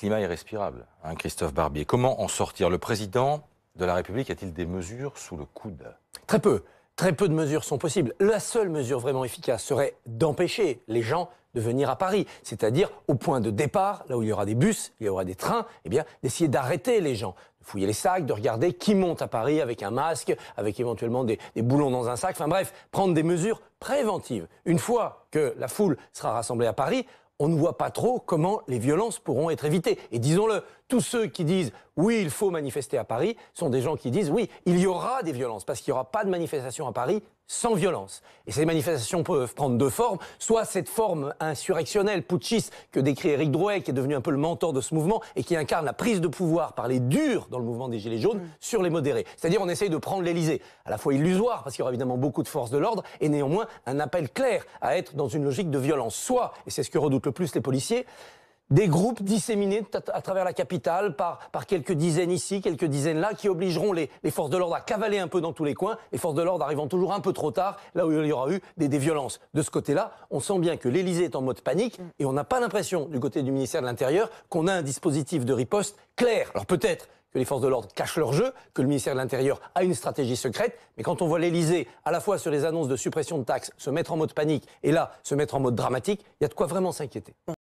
climat irrespirable, hein, Christophe Barbier. Comment en sortir? Le président de la République a-t-il des mesures sous le coude? Très peu. Très peu de mesures sont possibles. La seule mesure vraiment efficace serait d'empêcher les gens de venir à Paris. C'est-à-dire au point de départ, là où il y aura des bus, il y aura des trains, eh bien, d'essayer d'arrêter les gens. De fouiller les sacs, de regarder qui monte à Paris avec un masque, avec éventuellement des boulons dans un sac. Enfin bref, prendre des mesures préventives. Une fois que la foule sera rassemblée à Paris, on ne voit pas trop comment les violences pourront être évitées. Et disons-le, tous ceux qui disent « oui, il faut manifester à Paris » sont des gens qui disent « oui, il y aura des violences » parce qu'il n'y aura pas de manifestation à Paris sans violence. Et ces manifestations peuvent prendre deux formes, soit cette forme insurrectionnelle, putschiste, que décrit Éric Drouet, qui est devenu un peu le mentor de ce mouvement et qui incarne la prise de pouvoir par les durs dans le mouvement des Gilets jaunes sur les modérés. C'est-à-dire on essaye de prendre l'Élysée, à la fois illusoire, parce qu'il y aura évidemment beaucoup de forces de l'ordre, et néanmoins un appel clair à être dans une logique de violence. Soit, et c'est ce que redoutent le plus les policiers, des groupes disséminés à travers la capitale par quelques dizaines ici, quelques dizaines là, qui obligeront les forces de l'ordre à cavaler un peu dans tous les coins, les forces de l'ordre arrivant toujours un peu trop tard, là où il y aura eu des violences. De ce côté-là, on sent bien que l'Élysée est en mode panique et on n'a pas l'impression, du côté du ministère de l'Intérieur, qu'on a un dispositif de riposte clair. Alors peut-être que les forces de l'ordre cachent leur jeu, que le ministère de l'Intérieur a une stratégie secrète, mais quand on voit l'Élysée, à la fois sur les annonces de suppression de taxes, se mettre en mode panique et là, se mettre en mode dramatique, il y a de quoi vraiment s'inquiéter.